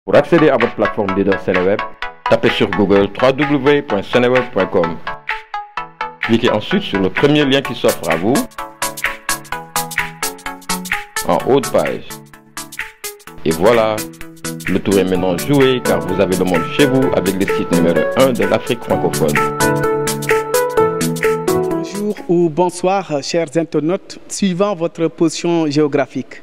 Pour accéder à votre plateforme leader Seneweb, tapez sur Google www.seneweb.com. Cliquez ensuite sur le premier lien qui s'offre à vous en haut de page. Et voilà, le tour est maintenant joué car vous avez le monde chez vous avec le site numéro 1 de l'Afrique francophone. Bonjour ou bonsoir chers internautes suivant votre position géographique.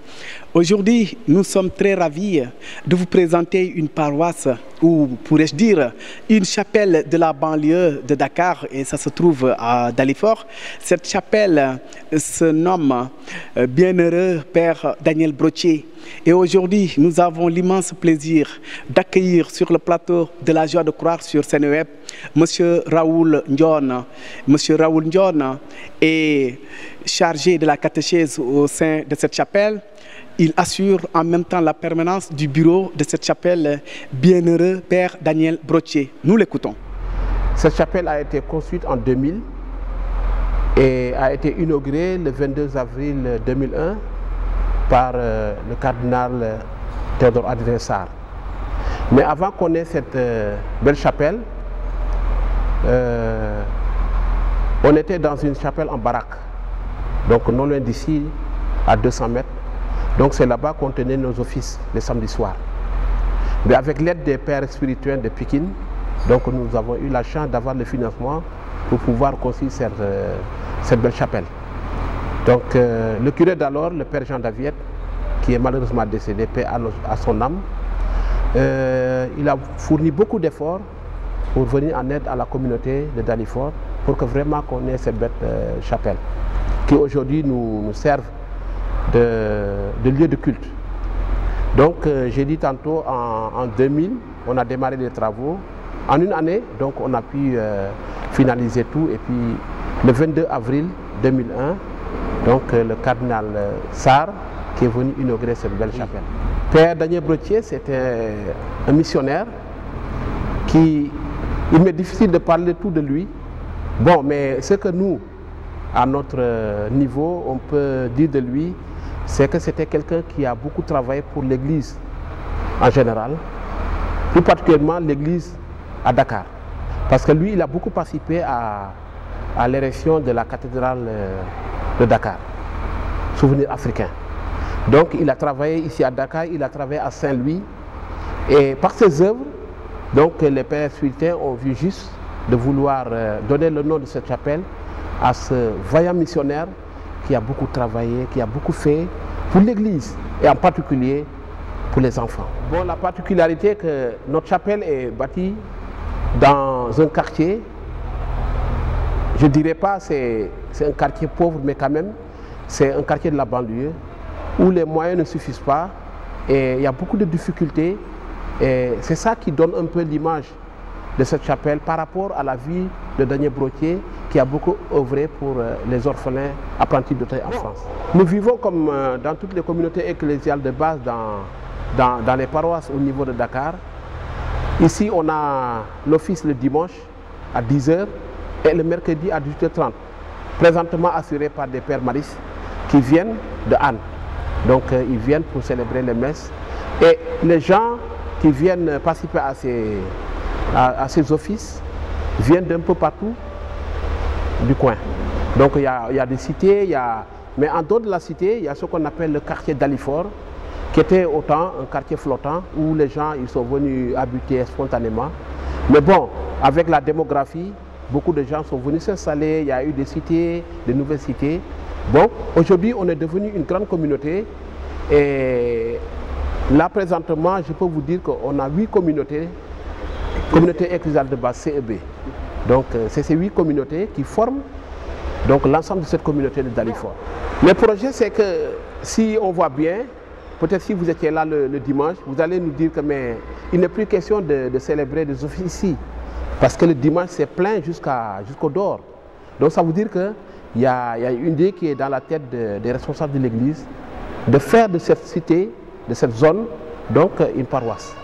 Aujourd'hui, nous sommes très ravis de vous présenter une paroisse, ou pourrais-je dire, une chapelle de la banlieue de Dakar, et ça se trouve à Dalifort. Cette chapelle se nomme Bienheureux Père Daniel Brottier. Et aujourd'hui, nous avons l'immense plaisir d'accueillir sur le plateau de la joie de croire sur Seneweb, M. Raoul Ndione. M. Raoul Ndione est chargé de la catéchèse au sein de cette chapelle. Il assure en même temps la permanence du bureau de cette chapelle Bienheureux Père Daniel Brottier. Nous l'écoutons. Cette chapelle a été construite en 2000 et a été inaugurée le 22 avril 2001 par le cardinal Théodore Adrien Sarr. Mais avant qu'on ait cette belle chapelle, on était dans une chapelle en baraque, donc non loin d'ici, à 200 mètres. Donc c'est là-bas qu'on tenait nos offices les samedis soirs. Mais avec l'aide des pères spirituels de Pékin, donc nous avons eu la chance d'avoir le financement pour pouvoir construire cette belle chapelle. Donc le curé d'alors, le père Jean Daviette, qui est malheureusement décédé, paix à son âme, il a fourni beaucoup d'efforts pour venir en aide à la communauté de Dalifort pour que vraiment qu'on ait cette belle chapelle qui aujourd'hui nous serve de lieu de culte. Donc j'ai dit tantôt en 2000, on a démarré les travaux. En une année, donc on a pu finaliser tout et puis le 22 avril 2001, donc le cardinal Sarr qui est venu inaugurer cette belle chapelle. Père Daniel Brottier, c'était un missionnaire qui, il m'est difficile de parler tout de lui. Bon, mais ce que nous, à notre niveau, on peut dire de lui, c'est que c'était quelqu'un qui a beaucoup travaillé pour l'Église en général, plus particulièrement l'Église à Dakar. Parce que lui, il a beaucoup participé à l'érection de la cathédrale de Dakar, souvenir africain. Donc il a travaillé ici à Dakar, il a travaillé à Saint-Louis. Et par ses œuvres, donc les pères spirituels ont vu juste de vouloir donner le nom de cette chapelle à ce vaillant missionnaire qui a beaucoup travaillé, qui a beaucoup fait pour l'Église et en particulier pour les enfants. Bon, la particularité est que notre chapelle est bâtie dans un quartier, je ne dirais pas c'est un quartier pauvre, mais quand même c'est un quartier de la banlieue où les moyens ne suffisent pas et il y a beaucoup de difficultés et c'est ça qui donne un peu l'image de cette chapelle par rapport à la vie de Daniel Brottier qui a beaucoup œuvré pour les orphelins apprentis d'autres en France. Nous vivons comme dans toutes les communautés ecclésiales de base dans les paroisses au niveau de Dakar. Ici on a l'office le dimanche à 10 h et le mercredi à 18 h 30, présentement assuré par des pères maristes qui viennent de Anne. Donc ils viennent pour célébrer les messes et les gens qui viennent participer à ces offices viennent d'un peu partout du coin. Donc il y a des cités, mais en dehors de la cité, il y a ce qu'on appelle le quartier Dalifort, qui était autant un quartier flottant où les gens ils sont venus habiter spontanément. Mais bon, avec la démographie, beaucoup de gens sont venus s'installer, il y a eu des cités, de nouvelles cités. Bon, aujourd'hui on est devenu une grande communauté et là présentement, je peux vous dire qu'on a 8 communautés ecclésiales de base CEB. Donc c'est ces 8 communautés qui forment l'ensemble de cette communauté de Dalifort. Le projet c'est que si on voit bien, peut-être si vous étiez là le dimanche, vous allez nous dire que mais il n'est plus question de célébrer des offices ici. Parce que le dimanche c'est plein jusqu'au dehors. Donc ça veut dire qu'il y a une idée qui est dans la tête des responsables de l'église de faire de cette cité, de cette zone, donc une paroisse.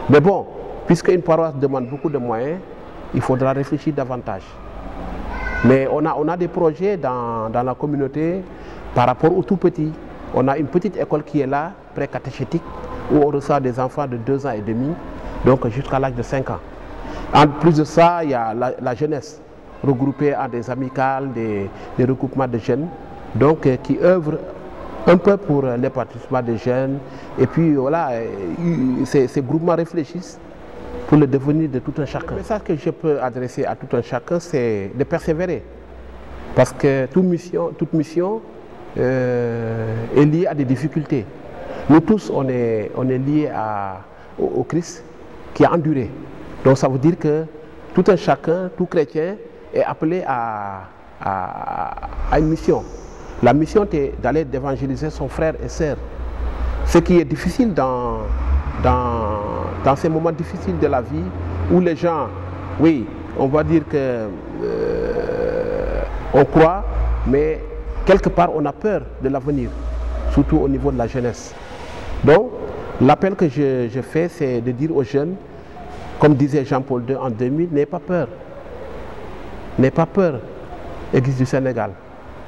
Mais bon, puisque une paroisse demande beaucoup de moyens, il faudra réfléchir davantage. Mais on a des projets dans la communauté par rapport aux tout petits. On a une petite école qui est là, pré-catéchétique, où on reçoit des enfants de 2 ans et demi, donc jusqu'à l'âge de 5 ans. En plus de ça, il y a la jeunesse, regroupée en des amicales, des regroupements de jeunes, donc qui œuvrent un peu pour les participants des jeunes. Et puis voilà, ces groupements réfléchissent pour le devenir de tout un chacun. Le message que je peux adresser à tout un chacun, c'est de persévérer. Parce que toute mission est liée à des difficultés. Nous tous, on est liés au Christ qui a enduré. Donc ça veut dire que tout un chacun, tout chrétien est appelé à une mission. La mission est d'aller d'évangéliser son frère et sœur. Ce qui est difficile dans ces moments difficiles de la vie où les gens, oui, on va dire que on croit, mais quelque part on a peur de l'avenir, surtout au niveau de la jeunesse. Donc l'appel que je fais, c'est de dire aux jeunes, comme disait Jean-Paul II en 2000, n'ayez pas peur. N'ayez pas peur, Église du Sénégal,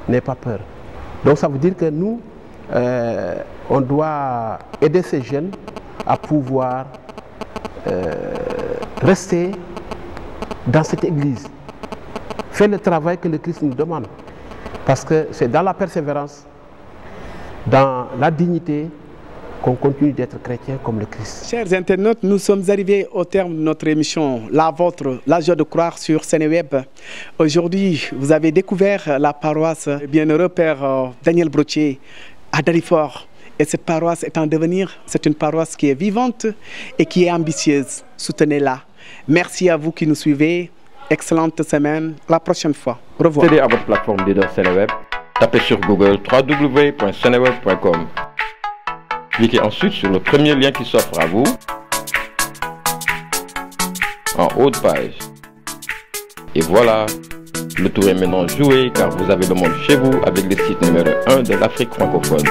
n'ayez pas peur. Donc ça veut dire que nous, on doit aider ces jeunes à pouvoir rester dans cette Église. Faire le travail que le Christ nous demande. Parce que c'est dans la persévérance, dans la dignité, qu'on continue d'être chrétien comme le Christ. Chers internautes, nous sommes arrivés au terme de notre émission, la vôtre, la joie de croire sur Seneweb. Aujourd'hui, vous avez découvert la paroisse bienheureux Père Daniel Brottier à Dalifort. Et cette paroisse est en devenir, c'est une paroisse qui est vivante et qui est ambitieuse. Soutenez-la. Merci à vous qui nous suivez. Excellente semaine. La prochaine fois. Au revoir. Accédez à votre plateforme leader Seneweb. Tapez sur Google www.seneweb.com. Cliquez ensuite sur le premier lien qui s'offre à vous en haut de page. Et voilà, le tour est maintenant joué car vous avez le monde chez vous avec le site numéro 1 de l'Afrique francophone.